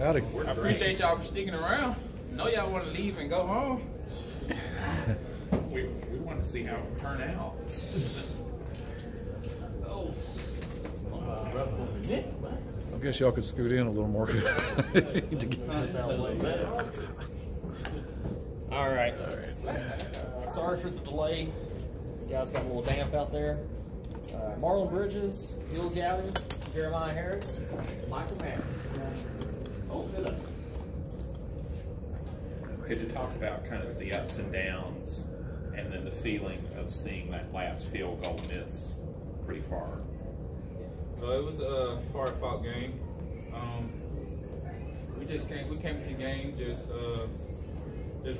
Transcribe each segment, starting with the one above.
Howdy. I appreciate y'all for sticking around. Know y'all want to leave and go home. We want to see how it turn out. I guess y'all could scoot in a little more. All right. Sorry for the delay. You guys got a little damp out there. Marlon Bridges, Bill Gavin, Jeremiah Harris, Michael Mack. Could you talk about kind of the ups and downs and then the feeling of seeing that last field goal miss pretty far? It was a hard-fought game. We came to the game just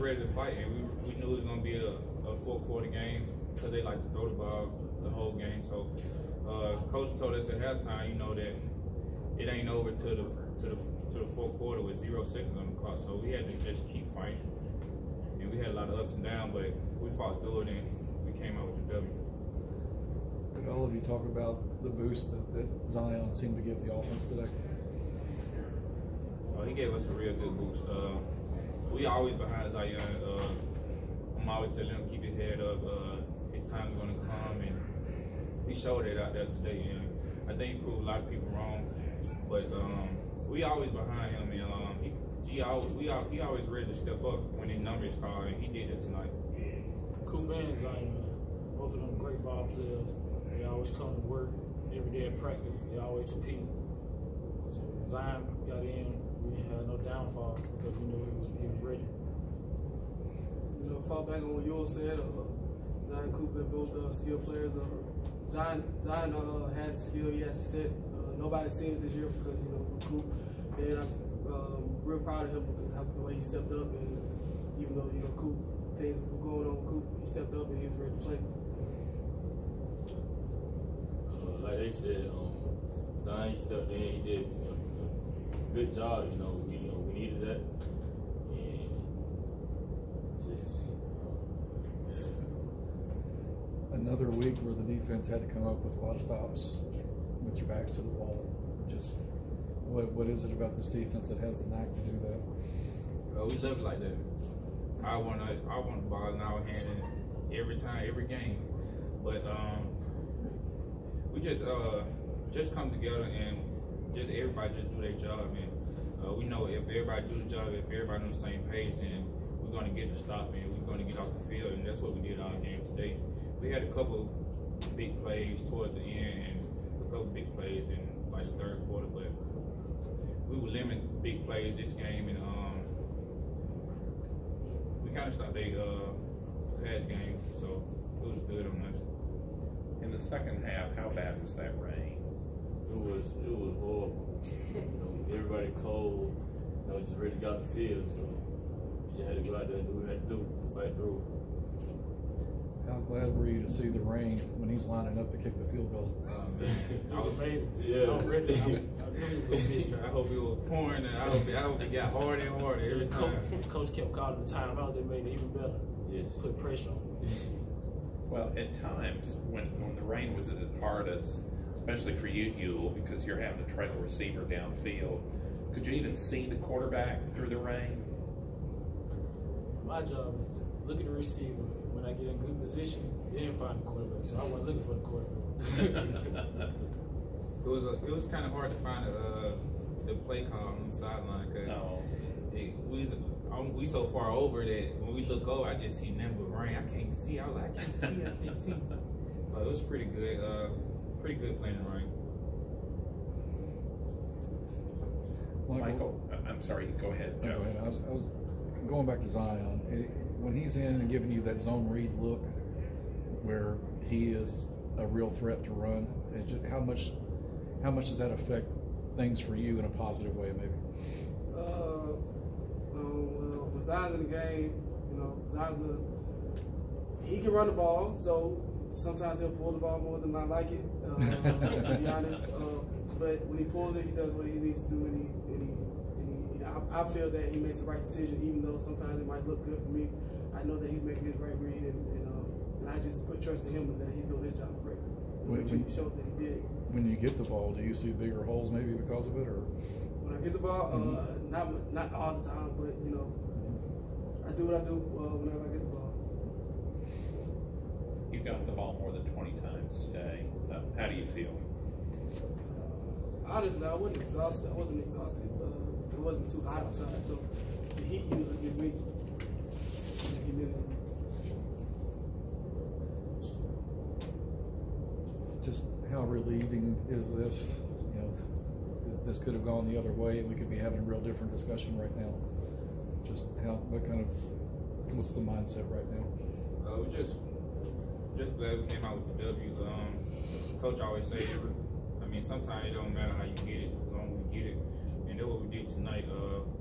ready to fight, and we knew it was going to be a four-quarter game because they like to throw the ball the whole game. So, coach told us at halftime, you know, that it ain't over to the fourth quarter with 0 seconds on the clock. So we had to just keep fighting, and we had a lot of ups and downs, but we fought through it and we came out with the W. Could all of you talk about the boost that Zion seemed to give the offense today? He gave us a real good boost. We always behind Zion. I'm always telling him keep his head up. His time's gonna come, and he showed it out there today. And I think he proved a lot of people wrong, but we always behind him, and he always ready to step up when his number is called, and he did it tonight. Coop and Zion, both of them great ball players. They always come to work every day at practice. They always compete. So Zion got in. We had no downfall because we knew he was ready. You know, fall back on what you all said. Zion, Coop, they're both skilled players. Zion has the skill. He has the set. Nobody's seen it this year because Coop. And I'm real proud of him because of the way he stepped up. And even though Coop, things were going on with Coop, he stepped up and he was ready to play. Like they said, Zion stepped in. He did a good job. We needed that, and just Another week where the defense had to come up with a lot of stops with your backs to the wall. Just what is it about this defense that has the knack to do that? We love it like that. I want the ball in our hands every time, every game. But we just come together and just everybody just do their job. And we know if everybody do the job, if everybody on the same page, then we're going to get the stop and we're going to get off the field. And that's what we did all game today. We had a couple big plays towards the end and a couple big plays in like the third quarter, but we would limit big plays this game, and we kind of stopped their pass game, so it was good on us. In the second half, how bad was that rain? it was horrible. Everybody cold. Just ready to get off the field. So we just had to go out there and do what we had to do to fight through. How glad were you to see the rain when he's lining up to kick the field goal? That was amazing. Yeah. I was ready. I knew he was going to miss it. I hope it was pouring, and I hope it got harder and harder every time. Coach kept calling the timeout. They made it even better. Yes. Put pressure on. Well, at times when the rain was as hard as, especially for you, Yule, because you're having to trail a receiver downfield, could you even see the quarterback through the rain? My job is to look at the receiver. When I get in good position, then find the quarterback. So I wasn't looking for the quarterback. It was kind of hard to find the play call on the sideline because we so far over that when we look over, I just see nothing but rain. I can't see. I can't see. But it was pretty good. Pretty good playing in the rain. Michael, I'm sorry. Go ahead. Go ahead. I was going back to Zion. When he's in and giving you that zone read look, where he is a real threat to run, how much does that affect things for you in a positive way, maybe? Well, when Zion's in the game, he can run the ball, so sometimes he'll pull the ball more than I like it, to be honest. But when he pulls it, he does what he needs to do, and I feel that he makes the right decision, even though sometimes it might look good for me. I know that he's making his right read, and I just put trust in him that he's doing his job correctly. Which he showed that he did. When you get the ball, do you see bigger holes maybe because of it, or? When I get the ball, not all the time, but you know, I do what I do whenever I get the ball. You got the ball more than 20 times today. How do you feel? Honestly, I wasn't exhausted. It wasn't too hot outside, so the heat usually gets me. The humidity. Just how relieving is this? You know, this could have gone the other way, and we could be having a real different discussion right now. Just what's the mindset right now? We're just glad we came out with the W. Coach always say, sometimes it don't matter how you get it, as long as we get it. And that's what we did tonight.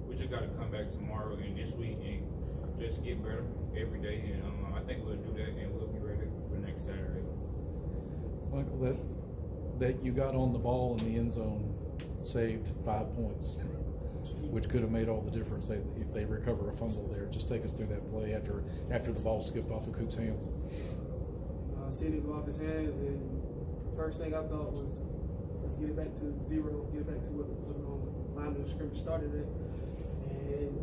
We just got to come back tomorrow and this week and just get better every day. And I think we'll do that, and we'll be ready for next Saturday. Michael, that you got on the ball in the end zone saved 5 points, which could have made all the difference if they recover a fumble there. Just take us through that play after the ball skipped off of Coop's hands. Seeing it go off his hands, and first thing I thought was, let's get it back to 0, get it back to what the line of the scrimmage started at. And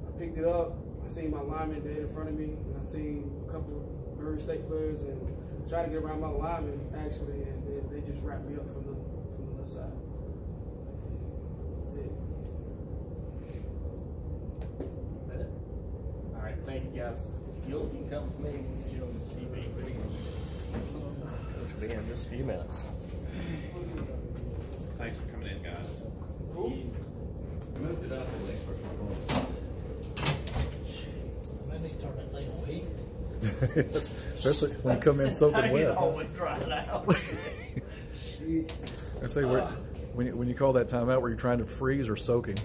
I picked it up. I seen my lineman dead in front of me, and I seen a couple of Murray State players, and tried to get around my lineman actually, and then they just wrapped me up from the left side. That's it. That it? All right, thank you guys. You can come with me, get you on the TV. Which will be in just a few minutes. Thanks for coming in, guys. Moved it up at least for I need to turn that thing on heat. Especially when you come in soaking wet. Always dry it out. I say, when you call that timeout, were you trying to freeze or soaking?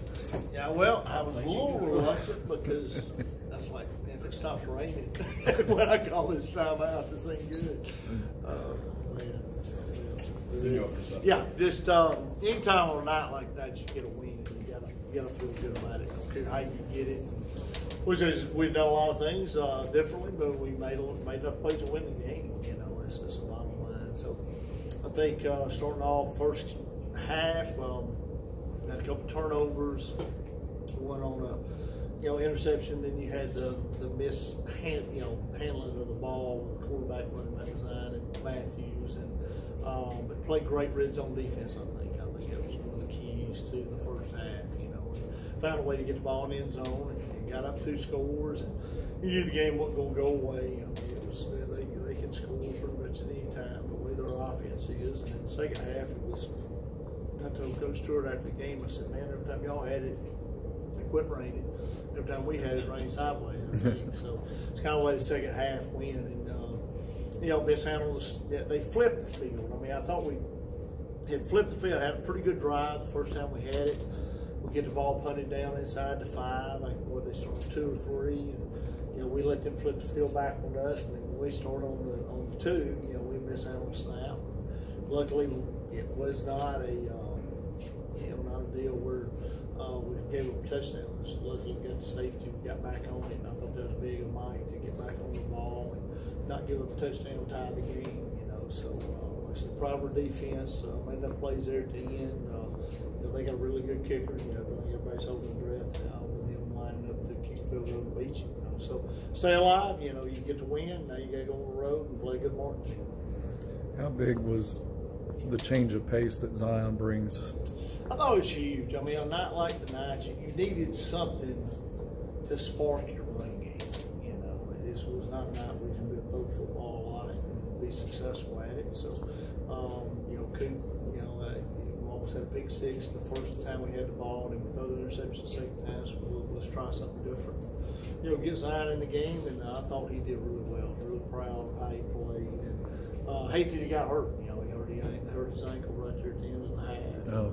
Yeah, well, I was a little reluctant because that's like, if it stops raining, when I call this timeout, this ain't good. Yeah, just anytime on a night like that, you get a win. You gotta feel good about it. I don't care how you get it. Which is, we've done a lot of things differently, but we made enough plays to win the game. You know, that's the bottom line. So I think starting off first half, had a couple turnovers, one on a interception. Then you had the handling of the ball with the quarterback running by design and Matthews, and but played great red zone defense. I think that was one of the keys to the first half. You know, found a way to get the ball in the end zone and got up 2 scores, and you knew the game wasn't going to go away. I mean, it was they can score pretty much at any time the way their offense is. And in the second half, it was. I told Coach Stewart after the game, I said, "Man, every time y'all had it, it quit raining. Every time we had it, it rained sideways." So it's kind of the way the second half went, and mishandles. They flipped the field. I mean, I thought we had flipped the field, had a pretty good drive the first time we had it. We get the ball punted down inside the 5, like they started 2 or 3, and we let them flip the field back on us, and then when we started on the 2, we mishandled the snap. Luckily, it was not a deal where we gave up touchdowns. Luckily, we got the safety, we got back on it, and I thought that was big of Mike to get back on the ball and not give up a touchdown, tie the game. So it's the proper defense. Made enough plays there at the end. They got a really good kicker. Everybody's holding their breath with him lining up the kick field goal to beat you. So stay alive. You get to win. Now you got to go on the road and play good marks. How big was the change of pace that Zion brings? I thought it was huge. I mean, a night like tonight, you needed something to spark your running game. This was not a night where you can throw the football a lot and be successful at it. So, Coop, almost had a pick 6 the first time we had the ball, and then we throw the interception the second time. So let's try something different. Get Zion in the game, and I thought he did really well. Really proud of how he played, and hate that he got hurt. He hurt his ankle right there at the end of the half. Oh.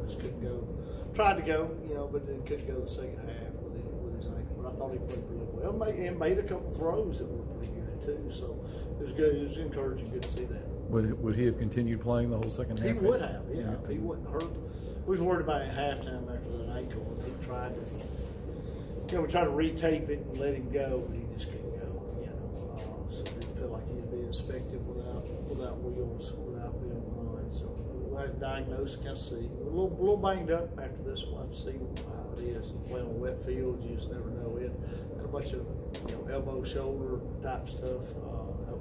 Just couldn't go. Tried to go, but then couldn't go the second half with his ankle. But I thought he played really well. And made a couple throws that were pretty good too. So it was good. It was encouraging. Good to see that. Would he have continued playing the whole second half? He would have, yeah. If he wasn't hurt. We was worried about it at halftime after that ankle, and he tried to, we tried to retape it and let him go, but he just couldn't go. So it didn't feel like he'd be as effective without wheels, without being on the line. So I have to diagnose, kind of see. A little banged up after this one. We'll have to see how it is. Playing on wet fields, you just never know. It had a bunch of elbow, shoulder type stuff.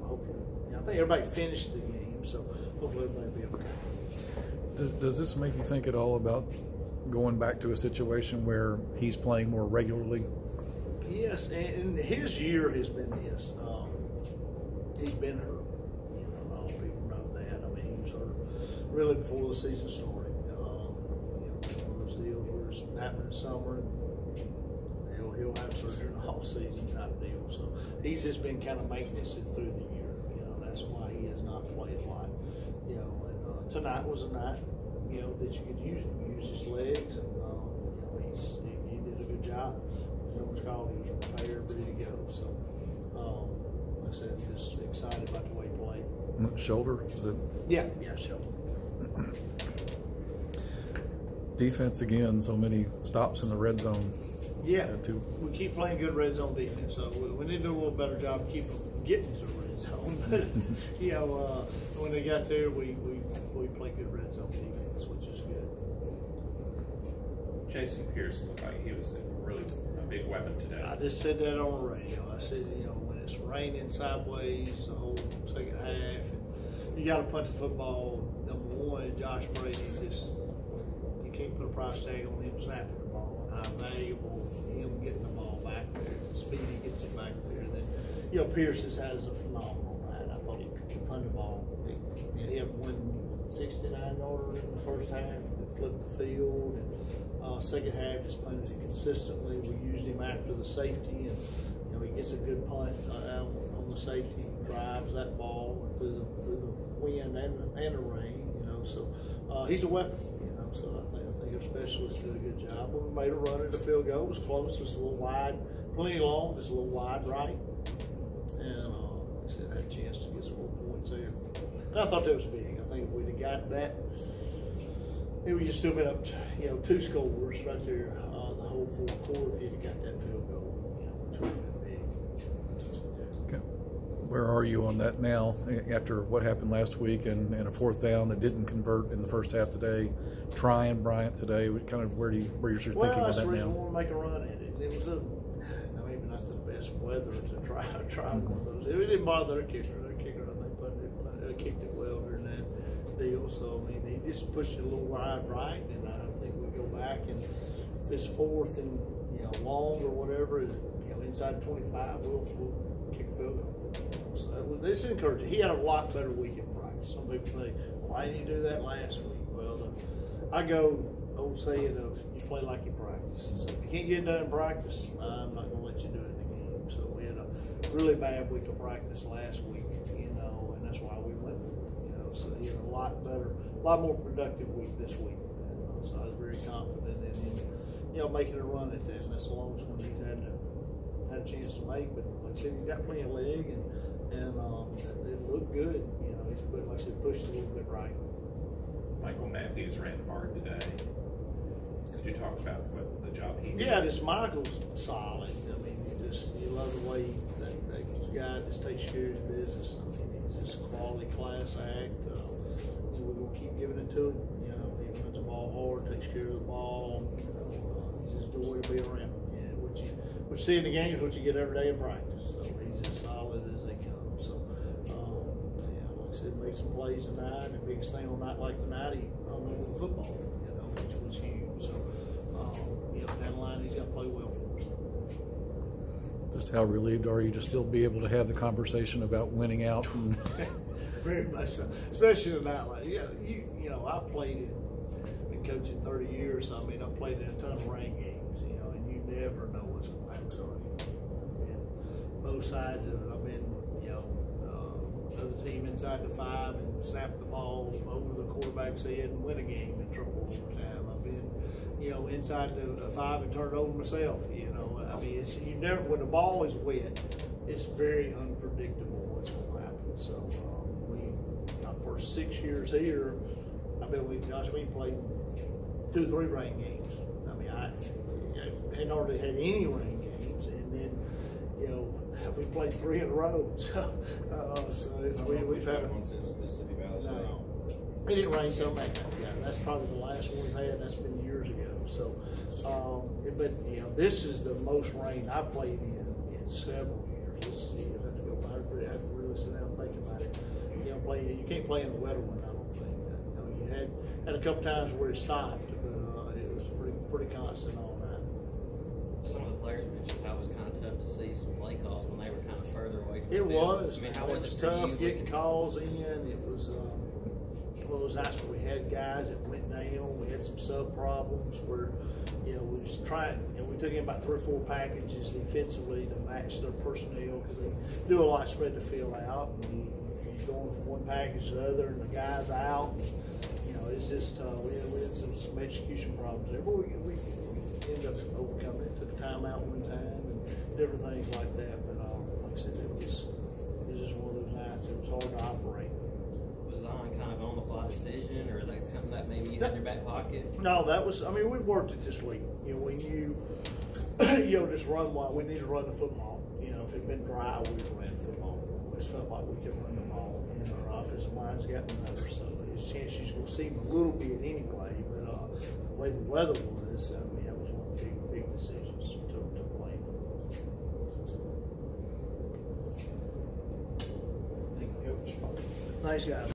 Hopefully, I think everybody finished the game, so hopefully everybody will be okay. Does this make you think at all about going back to a situation where he's playing more regularly? Yes, and his year has been this. He's been hurt. A lot of people know that. I mean, he was hurt really before the season started. One of those deals where it's happening in summer, and he'll have surgery in the off season type deal. So he's just been kind of maintenance it through the year. That's why he has not played a lot. And tonight was a night, that you could use him. Use his legs, and he did a good job. He was prepared, ready to go. So, like I said, just excited about the way he played. Shoulder? Is it? Yeah, shoulder. Defense again. So many stops in the red zone. Yeah, we keep playing good red zone defense. So we need to do a little better job of keeping getting to the red zone. But when they got there, we play good red zone defense, which is good. Jason Pierce looked like he was really a big weapon today. I just said that on the radio. I said, when it's raining sideways the whole second half, and you got to punt the football. Number one, Josh Brady, you can't put a price tag on him snapping the ball. How valuable him getting the ball back there, the speed he gets it back there. Then, Pierce just has a phenomenal night. I thought he could punt the ball. He had one 69-yarder in the first half that flipped the field. And, second half, just punted it consistently. We used him after the safety, and he gets a good punt out on the safety, drives that ball through the wind and the rain. So he's a weapon. So I think our specialists did a good job. We made a run at the field goal. It was close, just a little wide, plenty long, just a little wide right, and like I said, had a chance to get some more points there. And I thought that was big. I think if we'd have got that, maybe we just still been up, 2 scores right there the whole fourth quarter if you'd have got that field goal, which would have been big. Okay. Where are you on that now after what happened last week and a fourth down that didn't convert in the first half today? Trying Bryant today, kind of where's your thinking about that now? Well, that's the reason we want to make a run at it. It was maybe not the best weather to try one of those. It didn't bother their kicker. Their kicker, I think, kicked it well during that deal. So I mean, he just pushed it a little wide right, and I think we go back and if it's fourth and long or whatever, inside 25, we'll kick a field goal. So this is encouraging. He had a lot better week in practice. Some people say, why didn't you do that last week? Well, I go old saying of you play like you practice. So if you can't get it done in practice, I'm not going to let you do it in the game. So we had a really bad week of practice last week, and that's why we went. So he had a lot better, a lot more productive week this week. So I was very confident in him, making a run at that. And that's the longest one he's had a chance to make. But like I said, he's got plenty of leg, and it looked good. He's like I said, pushed a little bit right. Michael Matthews ran hard today. Could you talk about what the job he did? Yeah, this Michael's solid. I mean, you love the way that guy just takes care of his business. I mean, he's just a quality class act. We're going to keep giving it to him. He runs the ball hard, takes care of the ball. He's just joy to be around. What you see in the game is what you get every day in practice. So he's as solid as they come. So, like I said, make some plays tonight. And the biggest thing on a night like tonight, he hung over the football, which was huge. So, down the line, he's got to play well for us. Just how relieved are you to still be able to have the conversation about winning out? Very much so, especially tonight. Like, I've played it. Been coaching 30 years. So, I mean, I've played in a ton of rain games. And you never know what's going to happen. Both sides of it. I've been, other team inside the 5 and snap the ball over the quarterback's head and win a game in triple overtime. I've been, inside the 5 and turn it over myself. I mean, you never, when the ball is wet, it's very unpredictable what's going to happen. So our first 6 years here, I bet we played 2 or 3 rain games. I mean, I hadn't hardly had any rain games, and then we played 3 in a row. So we've had one since Mississippi Valley. No. It didn't rain so bad. Yeah, that's probably the last one we've had. That's been years ago. So, but you know, this is the most rain I've played in several years. You have to go by. I have to really sit down and think about it. You know, you can't play in the wetter one. I don't think. You know, you had a couple times where it stopped, but it was pretty constant all night. Some of the players mentioned how it was kind of tough to see some play calls when they were kind of further away from It the field. was. I mean, how It was was it for tough you? getting calls in. It was. Well, it was nice when we had guys that went down. We had some sub problems where, you know, we was trying, and we took in about 3 or 4 packages defensively to match their personnel because they do a lot spread the field out. And you're going from one package to the other, and the guy's out. You know, it's just we had some execution problems there, but we ended up overcoming it. Took a timeout one time and different things like that. But like I said, it was just one of those nights. It was hard to operate. Was Zion kind of on the fly decision, or is that something that maybe you had in your back pocket? No, that was. I mean, we worked it this week. You know, we knew, you know, just run while we need to run the football. You know, if it'd been dry, we would have ran the football. We just felt like we could run the ball, and our offensive line's gotten better, so his chance she's going to see him a little bit anyway. But the way the weather was, I mean, that was one of the big decisions to play. Thank you, Coach. Thanks, guys.